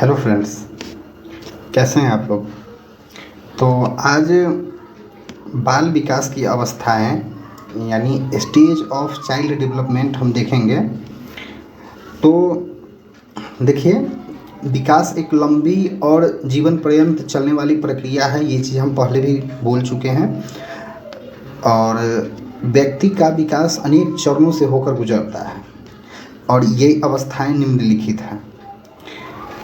Hello friends, कैसे हैं आप लोग। तो आज बाल विकास की अवस्थाएं यानी स्टेज ऑफ चाइल्ड डेवलपमेंट हम देखेंगे। तो देखिए, विकास एक लंबी और जीवन पर्यंत चलने वाली प्रक्रिया है। ये चीज़ हम पहले भी बोल चुके हैं। और व्यक्ति का विकास अनेक चरणों से होकर गुजरता है और ये अवस्थाएं निम्नलिखित हैं।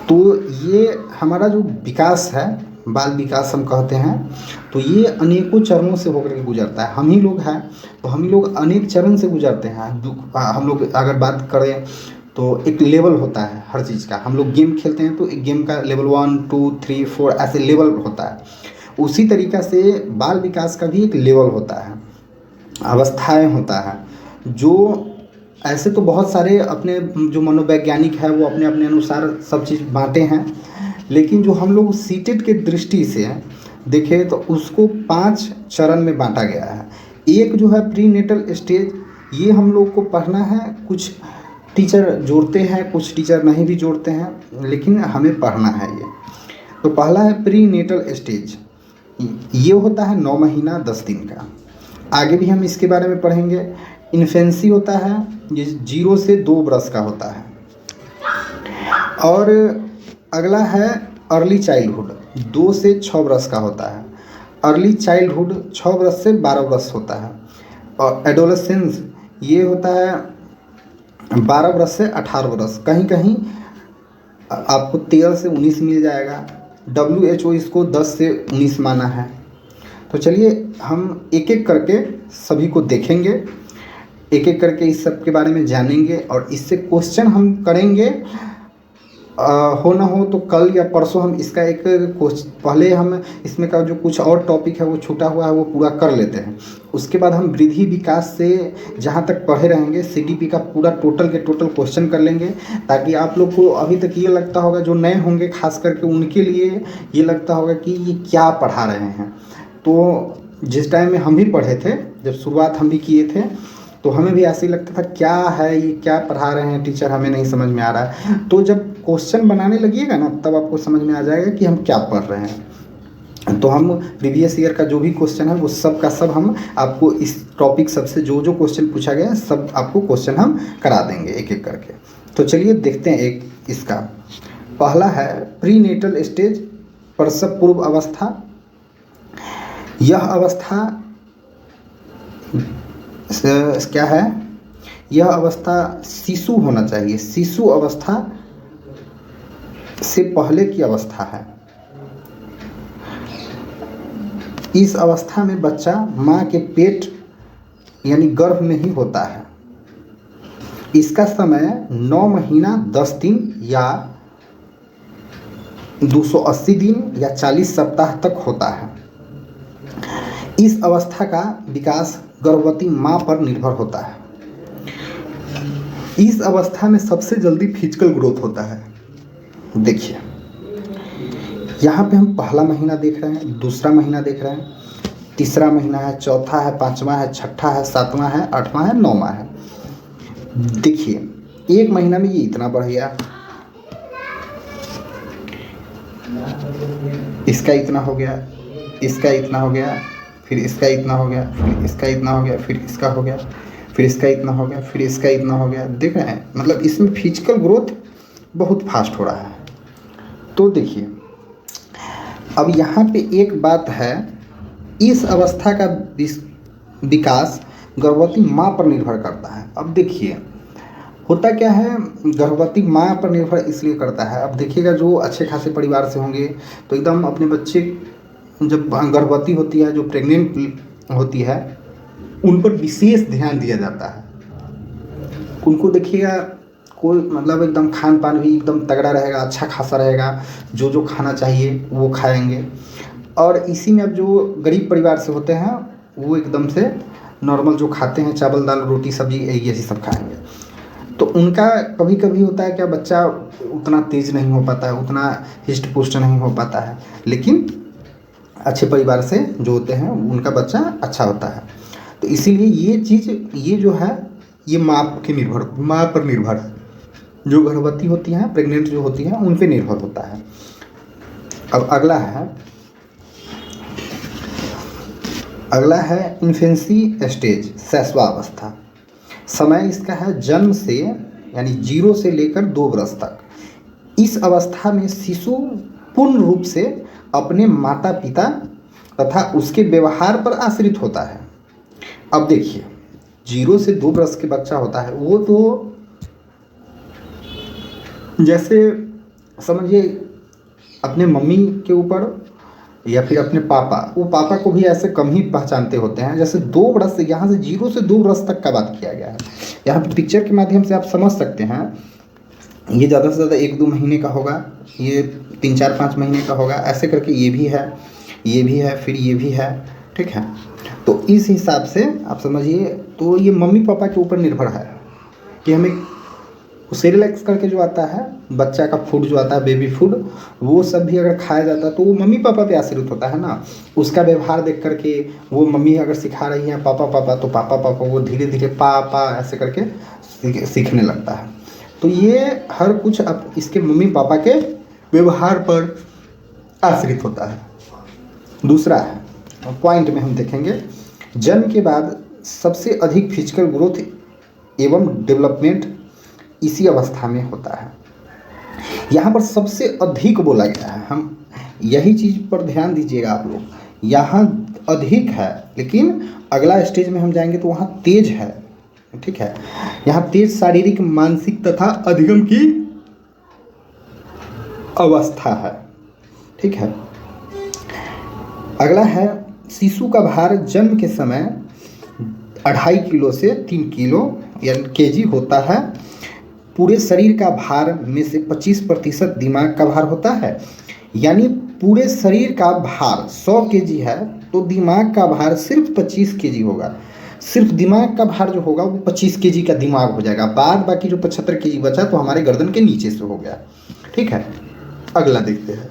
तो ये हमारा जो विकास है, बाल विकास हम कहते हैं, तो ये अनेकों चरणों से होकर के गुजरता है। हम ही लोग हैं तो हम ही लोग अनेक चरण से गुजरते हैं। हम लोग अगर बात करें तो एक लेवल होता है हर चीज़ का। हम लोग गेम खेलते हैं तो एक गेम का लेवल 1 2 3 4 ऐसे लेवल होता है। उसी तरीक़ा से बाल विकास का भी एक लेवल होता है, अवस्थाएं होता है। जो ऐसे तो बहुत सारे अपने जो मनोवैज्ञानिक है वो अपने अपने अनुसार सब चीज़ बांटे हैं, लेकिन जो हम लोग सीटेट के दृष्टि से देखें तो उसको 5 चरण में बांटा गया है। एक जो है प्री नेटल स्टेज, ये हम लोग को पढ़ना है। कुछ टीचर जोड़ते हैं, कुछ टीचर नहीं भी जोड़ते हैं, लेकिन हमें पढ़ना है ये। तो पहला है प्री नेटल स्टेज। ये होता है 9 महीना 10 दिन का। आगे भी हम इसके बारे में पढ़ेंगे। इन्फेंसी होता है, ये 0 से 2 बरस का होता है। और अगला है अर्ली चाइल्डहुड, 2 से 6 बरस का होता है। अर्ली चाइल्डहुड 6 बरस से 12 बरस होता है। और एडोलेसेंस ये होता है 12 बरस से 18 बरस। कहीं कहीं आपको 13 से 19 मिल जाएगा। WHO इसको 10 से 19 माना है। तो चलिए हम एक एक करके सभी को देखेंगे, एक एक करके इस सब के बारे में जानेंगे और इससे क्वेश्चन हम करेंगे। हो ना हो तो कल या परसों हम इसका एक क्वेश्चन, पहले हम इसमें का जो कुछ और टॉपिक है वो छूटा हुआ है वो पूरा कर लेते हैं। उसके बाद हम वृद्धि विकास से जहाँ तक पढ़े रहेंगे CDP का पूरा टोटल के टोटल क्वेश्चन कर लेंगे, ताकि आप लोग को अभी तक ये लगता होगा, जो नए होंगे खास करके उनके लिए ये लगता होगा कि ये क्या पढ़ा रहे हैं। तो जिस टाइम में हम भी पढ़े थे, जब शुरुआत हम भी किए थे, तो हमें भी ऐसे ही लगता था क्या है ये, क्या पढ़ा रहे हैं टीचर, हमें नहीं समझ में आ रहा है। तो जब क्वेश्चन बनाने लगिएगा ना, तब आपको समझ में आ जाएगा कि हम क्या पढ़ रहे हैं। तो हम प्रीवियस ईयर का जो भी क्वेश्चन है वो सब का सब हम आपको इस टॉपिक सबसे जो जो क्वेश्चन पूछा गया है सब आपको क्वेश्चन हम करा देंगे एक एक करके। तो चलिए देखते हैं एक इसका। पहला है प्री नेटल स्टेज, प्रसव पूर्व अवस्था। यह अवस्था क्या है? यह अवस्था शिशु होना चाहिए, शिशु अवस्था से पहले की अवस्था है। इस अवस्था में बच्चा माँ के पेट यानी गर्भ में ही होता है। इसका समय 9 महीना 10 दिन या 280 दिन या 40 सप्ताह तक होता है। इस अवस्था का विकास गर्भवती माँ पर निर्भर होता है। इस अवस्था में सबसे जल्दी फिजिकल ग्रोथ होता है। देखिए यहाँ पे हम पहला महीना देख रहे हैं, दूसरा महीना देख रहे हैं, तीसरा महीना है, चौथा है, पांचवा है, छठा है, सातवां है, आठवां है, नौवां है। देखिए एक महीना में ये इतना बढ़ गया, इसका इतना हो गया, इसका इतना हो गया, फिर इसका इतना हो गया, फिर इसका इतना हो गया, फिर इसका हो गया, फिर इसका इतना हो गया, फिर इसका इतना हो गया। देख रहे हैं, मतलब इसमें फिजिकल ग्रोथ बहुत फास्ट हो रहा है। तो देखिए अब यहाँ पे एक बात है, इस अवस्था का विकास गर्भवती माँ पर निर्भर करता है। अब देखिए होता क्या है, गर्भवती माँ पर निर्भर इसलिए करता है। अब देखिएगा जो अच्छे खासे परिवार से होंगे तो एकदम अपने बच्चे जब गर्भवती होती है, जो प्रेग्नेंट होती है, उन पर विशेष ध्यान दिया जाता है। उनको देखिएगा कोई मतलब एकदम खान पान भी एकदम तगड़ा रहेगा, अच्छा खासा रहेगा, जो जो खाना चाहिए वो खाएंगे। और इसी में अब जो गरीब परिवार से होते हैं वो एकदम से नॉर्मल जो खाते हैं, चावल दाल रोटी सब्जी ये सब खाएंगे। तो उनका कभी कभी होता है क्या, बच्चा उतना तेज नहीं हो पाता है, उतना हिष्ट पुष्ट नहीं हो पाता है, लेकिन अच्छे परिवार से जो होते हैं उनका बच्चा अच्छा होता है। तो इसीलिए ये चीज़, ये जो है ये माँ पर निर्भर है। जो गर्भवती होती हैं, प्रेग्नेंट जो होती हैं, उन पे निर्भर होता है। अब अगला है इन्फेंसी स्टेज, शैशवावस्था। समय इसका है जन्म से यानी 0 से लेकर 2 वर्ष तक। इस अवस्था में शिशु पूर्ण रूप से अपने माता पिता तथा उसके व्यवहार पर आश्रित होता है। अब देखिए 0 से 2 वर्ष के बच्चा होता है, वो तो जैसे समझिए अपने मम्मी के ऊपर या फिर अपने पापा, वो पापा को भी ऐसे कम ही पहचानते होते हैं। जैसे 2 वर्ष से, यहाँ से 0 से 2 वर्ष तक का बात किया गया है। यहाँ पे पिक्चर के माध्यम से आप समझ सकते हैं, ये ज़्यादा से ज़्यादा 1-2 महीने का होगा, ये 3-4-5 महीने का होगा, ऐसे करके ये भी है, ये भी है, फिर ये भी है, ठीक है। तो इस हिसाब से आप समझिए, तो ये मम्मी पापा के ऊपर निर्भर है कि हमें सेरेलैक्स करके जो आता है बच्चा का फूड जो आता है, बेबी फूड, वो सब भी अगर खाया जाता है तो वो मम्मी पापा पे आश्रित होता है ना। उसका व्यवहार देख करके वो मम्मी अगर सिखा रही है पापा पापा, तो पापा पापा वो धीरे धीरे पापा ऐसे करके सीखने लगता है। तो ये हर कुछ अब इसके मम्मी पापा के व्यवहार पर आश्रित होता है। दूसरा है पॉइंट में हम देखेंगे, जन्म के बाद सबसे अधिक फिजिकल ग्रोथ एवं डेवलपमेंट इसी अवस्था में होता है। यहाँ पर सबसे अधिक बोला गया है, हम यही चीज़ पर ध्यान दीजिएगा आप लोग। यहाँ अधिक है, लेकिन अगला स्टेज में हम जाएंगे तो वहाँ तेज है, ठीक है। यहाँ तेज शारीरिक, मानसिक तथा अधिगम की अवस्था है, ठीक है। अगला है शिशु का भार जन्म के समय 2.5 किलो से 3 किलो यानी केजी होता है। पूरे शरीर का भार में से 25% दिमाग का भार होता है। यानी पूरे शरीर का भार 100 केजी है तो दिमाग का भार सिर्फ 25 केजी होगा। सिर्फ दिमाग का भार जो होगा वो 25 केजी का दिमाग हो जाएगा। बाद बाकी जो 75 केजी बचा तो हमारे गर्दन के नीचे से हो गया, ठीक है। अगला देखते हैं,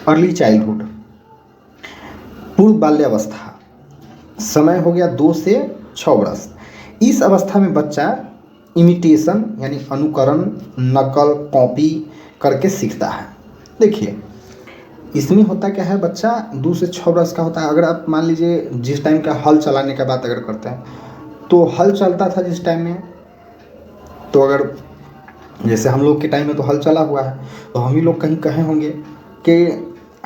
अर्ली चाइल्डहुड, पूर्व बाल्यावस्था। समय हो गया 2 से 6 वर्ष। इस अवस्था में बच्चा इमिटेशन यानी अनुकरण, नकल, कॉपी करके सीखता है। देखिए इसमें होता क्या है, बच्चा 2 से 6 वर्ष का होता है। अगर आप मान लीजिए जिस टाइम का हल चलाने का बात अगर करते हैं, तो हल चलता था जिस टाइम में, तो अगर जैसे हम लोग के टाइम में तो हल चला हुआ है, तो हम ही लोग कहीं कहे होंगे कि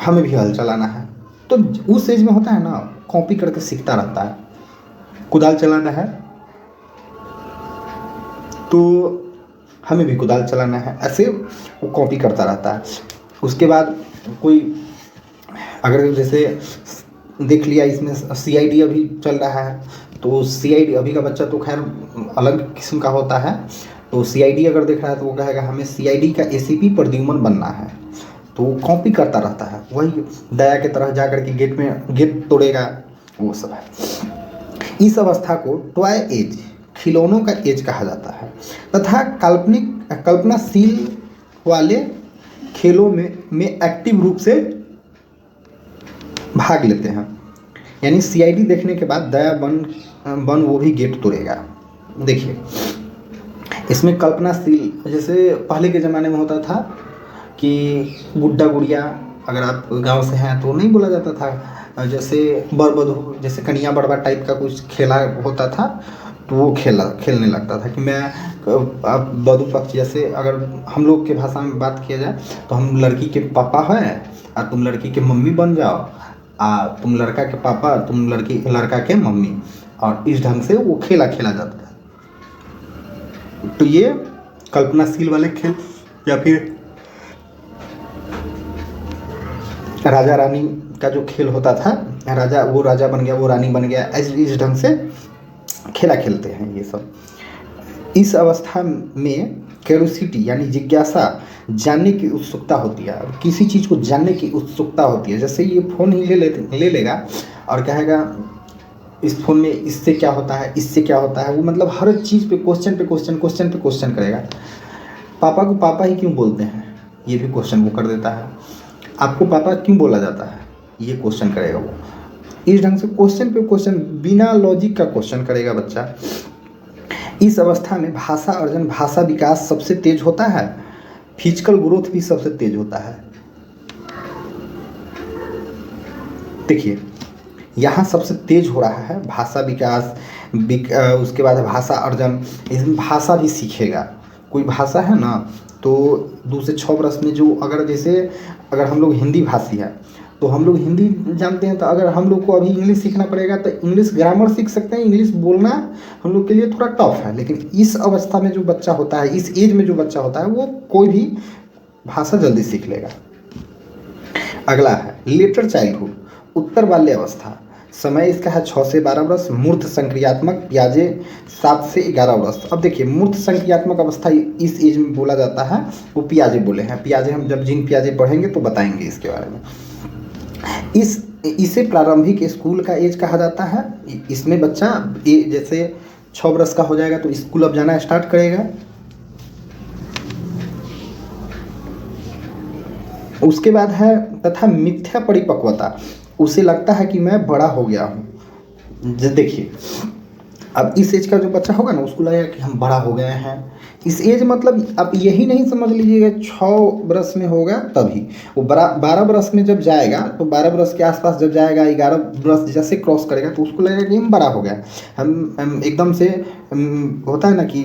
हमें भी हल चलाना है। तो उस एज में होता है ना, कॉपी करके सीखता रहता है। कुदाल चलाना है तो हमें भी कुदाल चलाना है, ऐसे वो कॉपी करता रहता है। उसके बाद कोई अगर जैसे देख लिया, इसमें CID अभी चल रहा है, तो CID अभी का बच्चा तो खैर अलग किस्म का होता है। तो CID अगर देख रहा है तो वो कहेगा हमें CID का ACP प्रद्युम्न बनना है, तो वो कॉपी करता रहता है। वही दया की तरह जा कर के गेट तोड़ेगा, वो सब है। इस अवस्था को टॉय एज, खिलौनों का एज कहा जाता है तथा कल्पनाशील वाले खेलों में एक्टिव रूप से भाग लेते हैं। यानी CID देखने के बाद दया बन वो भी गेट तोड़ेगा। देखिए इसमें कल्पनाशील, जैसे पहले के ज़माने में होता था कि गुड्डा गुड़िया, अगर आप गांव से हैं तो नहीं बोला जाता था, जैसे बरबधू, जैसे कनिया बड़वा टाइप का कुछ खेला होता था, तो वो खेलने लगता था कि मैं अब बधू पक्ष, जैसे अगर हम लोग के भाषा में बात किया जाए तो हम लड़की के पापा हैं और तुम लड़की के मम्मी बन जाओ, तुम लड़का के पापा, तुम लड़का के मम्मी, और इस ढंग से वो खेला जाता था। तो ये कल्पनाशील वाले खेल, या फिर राजा रानी का जो खेल होता था, राजा बन गया, वो रानी बन गया, इस ढंग से खेला खेलते हैं ये सब। इस अवस्था में क्यूरियोसिटी यानी जिज्ञासा, जानने की उत्सुकता होती है। किसी चीज़ को जानने की उत्सुकता होती है। जैसे ये फ़ोन ही ले लेगा और कहेगा इस फ़ोन में इससे क्या होता है, इससे क्या होता है। वो मतलब हर चीज़ पे क्वेश्चन करेगा। पापा को पापा ही क्यों बोलते हैं, ये भी क्वेश्चन वो कर देता है। आपको पापा क्यों बोला जाता है, ये क्वेश्चन करेगा वो। इस ढंग से क्वेश्चन पे क्वेश्चन, बिना लॉजिक का क्वेश्चन करेगा बच्चा। इस अवस्था में भाषा अर्जन, भाषा विकास सबसे तेज होता है, फिजिकल ग्रोथ भी सबसे तेज होता है। देखिए यहाँ सबसे तेज हो रहा है भाषा विकास, उसके बाद भाषा अर्जन, इसमें भाषा भी सीखेगा। कोई भाषा है ना तो 2 से 6 वर्ष में जो, अगर जैसे अगर हम लोग हिंदी भाषी है तो हम लोग हिंदी जानते हैं, तो अगर हम लोग को अभी इंग्लिश सीखना पड़ेगा तो इंग्लिश ग्रामर सीख सकते हैं, इंग्लिश बोलना हम लोग के लिए थोड़ा टफ है। लेकिन इस अवस्था में जो बच्चा होता है, इस एज में जो बच्चा होता है, वो कोई भी भाषा जल्दी सीख लेगा। अगला है लेटर चाइल्डहुड, उत्तर बाल्य अवस्था। समय इसका है 6 से 12 वर्ष। मूर्त संक्रियात्मक पियाजे 7 से 11 वर्ष। अब देखिए मूर्त संक्रियात्मक अवस्था इस एज में बोला जाता है, वो पियाजे बोले हैं। पियाजे हम जब जीन पियाजे पढ़ेंगे तो बताएंगे इसके बारे में। इसे प्रारंभिक स्कूल का एज कहा जाता है। इसमें बच्चा जैसे 6 वर्ष का हो जाएगा तो स्कूल अब जाना स्टार्ट करेगा। उसके बाद है तथा मिथ्या परिपक्वता, उसे लगता है कि मैं बड़ा हो गया हूँ। देखिए अब इस एज का जो बच्चा होगा ना, उसको लगेगा कि हम बड़ा हो गए हैं। इस एज मतलब अब यही नहीं समझ लीजिएगा 6 वर्ष में होगा तभी, वो 12 वर्ष में जब जाएगा, तो 12 वर्ष के आसपास जब जाएगा, 11 वर्ष जैसे क्रॉस करेगा तो उसको लगेगा कि हम बड़ा हो गया। हम एकदम से होता है ना कि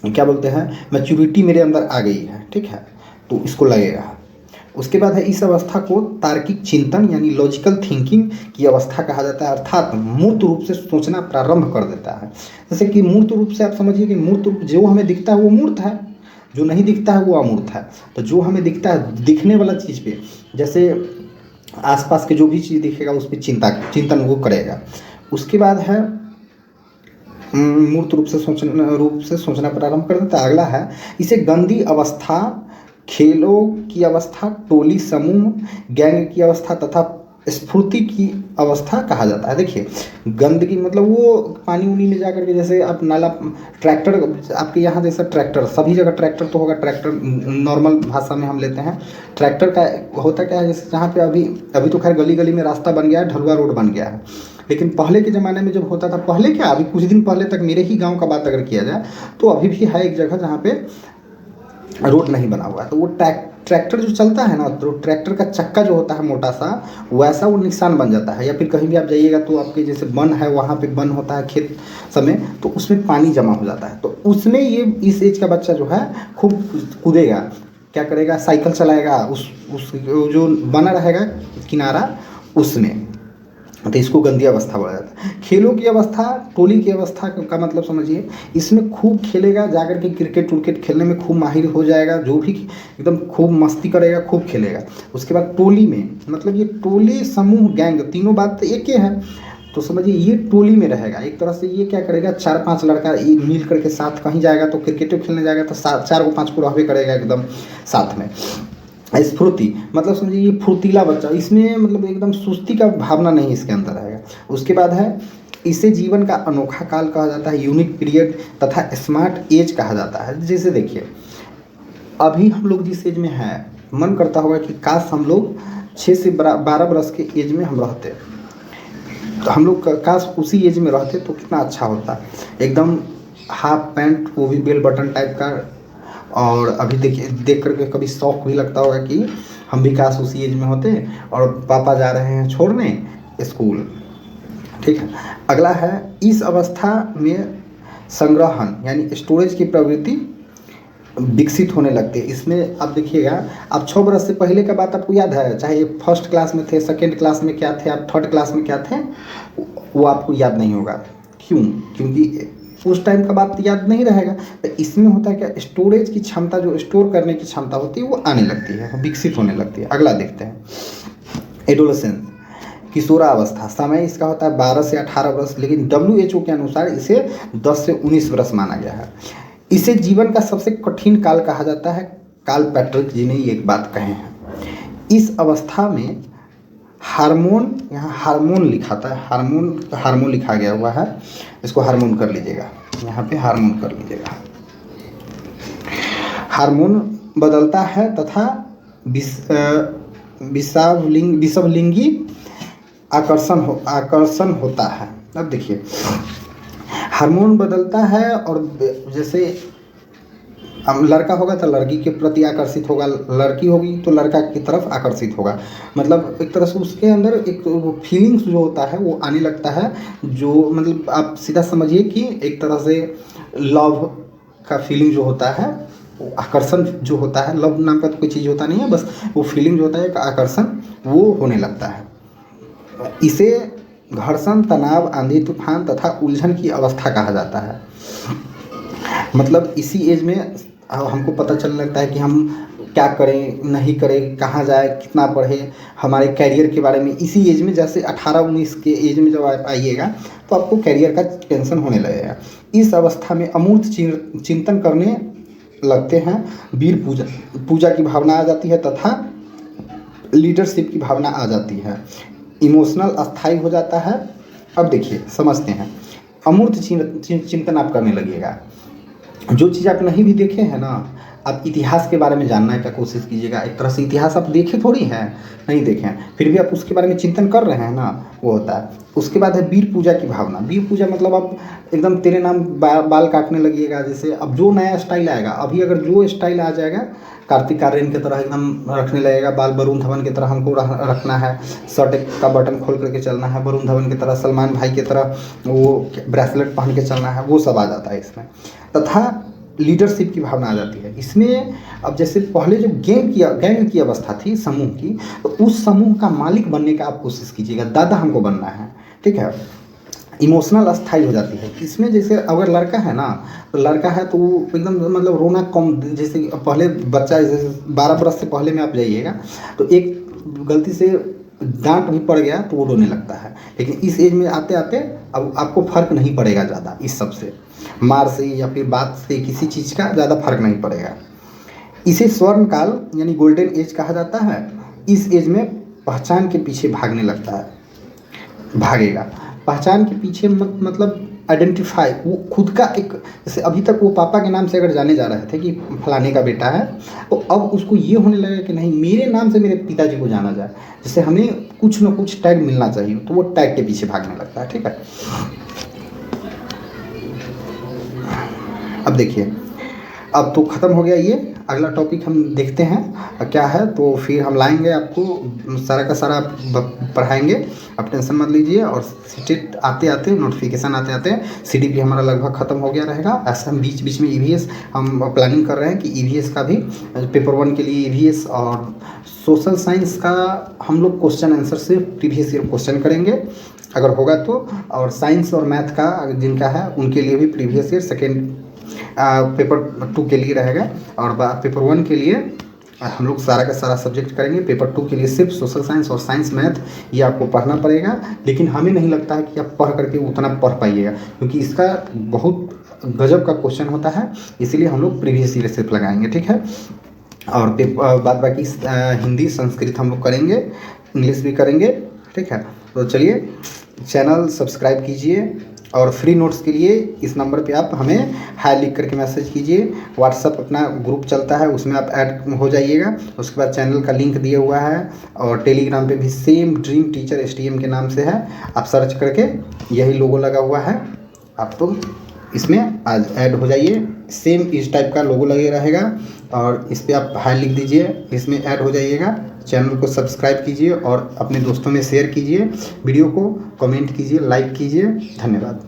क्या बोलते हैं, मैच्योरिटी मेरे अंदर आ गई है, ठीक है, तो इसको लगेगा। उसके बाद है इस अवस्था को तार्किक चिंतन यानी लॉजिकल थिंकिंग की अवस्था कहा जाता है, अर्थात मूर्त रूप से सोचना प्रारंभ कर देता है। जैसे कि मूर्त रूप से आप समझिए कि मूर्त रूप जो हमें दिखता है वो मूर्त है, जो नहीं दिखता है वो अमूर्त है। तो जो हमें दिखता है, दिखने वाला चीज़ पे, जैसे आसपास के जो भी चीज़ दिखेगा उस पर चिंतन वो करेगा। उसके बाद है मूर्त रूप से सोचना प्रारंभ कर देता है। अगला है इसे गंदी अवस्था, खेलों की अवस्था, टोली समूह, गैंग की अवस्था तथा स्फूर्ति की अवस्था कहा जाता है। देखिए गंदगी मतलब वो पानी उनी में जा करके, जैसे आप नाला, ट्रैक्टर, आपके यहाँ जैसा ट्रैक्टर, सभी जगह ट्रैक्टर तो होगा, ट्रैक्टर नॉर्मल भाषा में हम लेते हैं। ट्रैक्टर का होता क्या है, जैसे जहाँ पे अभी तो खैर गली गली में रास्ता बन गया है, ढलुआ रोड बन गया है, लेकिन पहले के ज़माने में जब होता था, पहले क्या अभी कुछ दिन पहले तक मेरे ही गाँव का बात अगर किया जाए तो अभी भी है एक जगह जहाँ पे रोड नहीं बना हुआ है, तो वो ट्रैक्टर जो चलता है ना, तो ट्रैक्टर का चक्का जो होता है मोटा सा, वैसा वो निशान बन जाता है। या फिर कहीं भी आप जाइएगा तो आपके जैसे वन है, वहाँ पे वन होता है खेत समय, तो उसमें पानी जमा हो जाता है। तो उसमें ये इस एज का बच्चा जो है खूब कूदेगा, क्या करेगा, साइकिल चलाएगा, उस जो बना रहेगा किनारा उसमें, तो इसको गंदी अवस्था बोला जाता है। खेलों की अवस्था, टोली की अवस्था का मतलब समझिए, इसमें खूब खेलेगा, जाकर के क्रिकेट उर्केट खेलने में खूब माहिर हो जाएगा, जो भी एकदम खूब मस्ती करेगा, खूब खेलेगा। उसके बाद टोली में मतलब ये टोली समूह गैंग तीनों बात तो एक ही है, तो समझिए ये टोली में रहेगा। एक तरह से ये क्या करेगा, 4-5 लड़का मिल करके साथ कहीं जाएगा तो क्रिकेट खेलने जाएगा तो 4 को 5 को रहबे करेगा एकदम साथ में। स्फूर्ति मतलब समझिए ये फुर्तीला बच्चा, इसमें मतलब एकदम सुस्ती का भावना नहीं इसके अंदर आएगा। उसके बाद है इसे जीवन का अनोखा काल कहा जाता है, यूनिक पीरियड तथा स्मार्ट एज कहा जाता है। जैसे देखिए अभी हम लोग जिस एज में हैं, मन करता होगा कि काश हम लोग 6 से 12 वर्ष के एज में हम रहते, तो हम लोग काश उसी एज में रहते तो कितना अच्छा होता। एकदम हाफ पैंट, वो भी बेल बटन टाइप का, और अभी देखिए देख करके कभी शौक भी लगता होगा कि हम भी काश उसी एज में होते, और पापा जा रहे हैं छोड़ने स्कूल, ठीक है। अगला है इस अवस्था में संग्रहण यानी स्टोरेज की प्रवृत्ति विकसित होने लगती है। इसमें आप देखिएगा, आप 6 वर्ष से पहले का बात आपको याद है, चाहे फर्स्ट क्लास में थे, सेकेंड क्लास में क्या थे, आप थर्ड क्लास में क्या थे, वो आपको याद नहीं होगा। क्यों? क्योंकि उस टाइम का बात याद नहीं रहेगा। तो इसमें होता है क्या, स्टोरेज की क्षमता, जो स्टोर करने की क्षमता होती है वो आने लगती है, विकसित होने लगती है। अगला देखते हैं एडोलेसेंस, किशोरावस्था। समय इसका होता है 12 से 18 वर्ष, लेकिन WHO के अनुसार इसे 10 से 19 वर्ष माना गया है। इसे जीवन का सबसे कठिन काल कहा जाता है। कार्ल पैट्रिक जी ने ये एक बात कहे हैं। इस अवस्था में हार्मोन, यहाँ हार्मोन लिखा था, हार्मोन लिखा गया हुआ है, इसको हार्मोन कर लीजिएगा, यहाँ पे हार्मोन कर लीजिएगा। हार्मोन बदलता है तथा विषमलिंगी आकर्षण होता है। अब देखिए हार्मोन बदलता है और जैसे अब लड़का होगा तो लड़की के प्रति आकर्षित होगा, लड़की होगी तो लड़का की तरफ आकर्षित होगा। मतलब एक तरह से उसके अंदर एक वो फीलिंग्स जो होता है वो आने लगता है, जो मतलब आप सीधा समझिए कि एक तरह से लव का फीलिंग जो होता है, वो आकर्षण जो होता है, लव नाम का तो कोई चीज़ होता नहीं है, बस वो फीलिंग जो होता है एक आकर्षण वो होने लगता है। इसे घर्षण, तनाव, आंधी तूफान तथा उलझन की अवस्था कहा जाता है। मतलब इसी एज में हमको पता चलने लगता है कि हम क्या करें, नहीं करें, कहाँ जाए, कितना पढ़े, हमारे करियर के बारे में। इसी एज में जैसे 18-19 के एज में जब आप आइएगा तो आपको करियर का टेंशन होने लगेगा। इस अवस्था में अमूर्त चिंतन करने लगते हैं, वीर पूजा पूजा की भावना आ जाती है तथा लीडरशिप की भावना आ जाती है, इमोशनल अस्थाई हो जाता है। अब देखिए समझते हैं, अमूर्त चिंतन आप करने लगिएगा। जो चीज़ आप नहीं भी देखे हैं ना, आप इतिहास के बारे में जानने का कोशिश कीजिएगा। एक तरह से इतिहास आप देखे थोड़ी हैं, नहीं देखे हैं, फिर भी आप उसके बारे में चिंतन कर रहे हैं ना, वो होता है। उसके बाद है वीर पूजा की भावना। वीर पूजा मतलब आप एकदम तेरे नाम बाल काटने लगिएगा। जैसे अब जो नया स्टाइल आएगा, अभी अगर जो स्टाइल आ जाएगा कार्तिक आर्यन की तरह एकदम रखने लगेगा बाल, वरुण धवन की तरह हमको रखना है, शर्ट का बटन खोल करके चलना है, वरुण धवन की तरह, सलमान भाई की तरह वो ब्रेसलेट पहन के चलना है, वो सब आ जाता है इसमें। तथा लीडरशिप की भावना आ जाती है इसमें। अब जैसे पहले जो गैंग की अवस्था थी समूह की, तो उस समूह का मालिक बनने का आप कोशिश कीजिएगा, दादा हमको बनना है, ठीक है। इमोशनल अस्थाई हो जाती है इसमें। जैसे अगर लड़का है ना, तो लड़का है तो वो एकदम मतलब रोना कम, जैसे पहले बच्चा जैसे 12 बरस से पहले में आप जाइएगा तो एक गलती से डांट भी पड़ गया तो वो रोने लगता है। लेकिन इस एज में आते आते अब आपको फर्क नहीं पड़ेगा ज़्यादा, इस सब से, मार से या फिर बात से, किसी चीज़ का ज़्यादा फर्क नहीं पड़ेगा। इसे स्वर्ण काल यानी गोल्डन एज कहा जाता है। इस एज में पहचान के पीछे भागने लगता है, भागेगा। पहचान के पीछे मतलब आइडेंटिफाई, वो खुद का एक, जैसे अभी तक वो पापा के नाम से अगर जाने जा रहे थे कि फलाने का बेटा है, तो अब उसको ये होने लगा कि नहीं, मेरे नाम से मेरे पिताजी को जाना जाए, जैसे हमें कुछ ना कुछ टैग मिलना चाहिए, तो वो टैग के पीछे भागने लगता है, ठीक है। अब देखिए, अब तो ख़त्म हो गया ये। अगला टॉपिक हम देखते हैं क्या है, तो फिर हम लाएंगे आपको सारा का सारा पढ़ाएंगे, आप टेंशन मत लीजिए। और सीटेट आते आते, नोटिफिकेशन आते आते सीडी भी हमारा लगभग ख़त्म हो गया रहेगा। ऐसा हम बीच बीच में ईवीएस हम प्लानिंग कर रहे हैं कि ईवीएस का भी, पेपर 1 के लिए ईवीएस, और सोशल साइंस का हम लोग क्वेश्चन आंसर से प्रीवियस ईयर क्वेश्चन करेंगे अगर होगा तो। और साइंस और मैथ का जिनका है उनके लिए भी प्रीवियस ईयर सेकेंड पेपर 2 के लिए रहेगा। और पेपर 1 के लिए हम लोग सारा का सारा सब्जेक्ट करेंगे। पेपर 2 के लिए सिर्फ सोशल साइंस और साइंस मैथ ये आपको पढ़ना पड़ेगा। लेकिन हमें नहीं लगता है कि आप पढ़ करके उतना पढ़ पाइएगा, क्योंकि इसका बहुत गजब का क्वेश्चन होता है, इसीलिए हम लोग प्रीवियस ईयर सिर्फ लगाएंगे, ठीक है। और बाद बाकी हिंदी संस्कृत हम लोग करेंगे, इंग्लिश भी करेंगे, ठीक है। तो चलिए, चैनल सब्सक्राइब कीजिए, और फ्री नोट्स के लिए इस नंबर पे आप हमें हाय लिख करके मैसेज कीजिए। व्हाट्सअप अपना ग्रुप चलता है, उसमें आप ऐड हो जाइएगा। उसके बाद चैनल का लिंक दिया हुआ है, और टेलीग्राम पे भी सेम ड्रीम टीचर STM के नाम से है, आप सर्च करके यही लोगो लगा हुआ है, आप तो इसमें आज ऐड हो जाइए। सेम इस टाइप का लोगो लगे रहेगा, और इस पर आप हाय लिख दीजिए, इसमें ऐड हो जाइएगा। चैनल को सब्सक्राइब कीजिए और अपने दोस्तों में शेयर कीजिए, वीडियो को कमेंट कीजिए, लाइक कीजिए। धन्यवाद।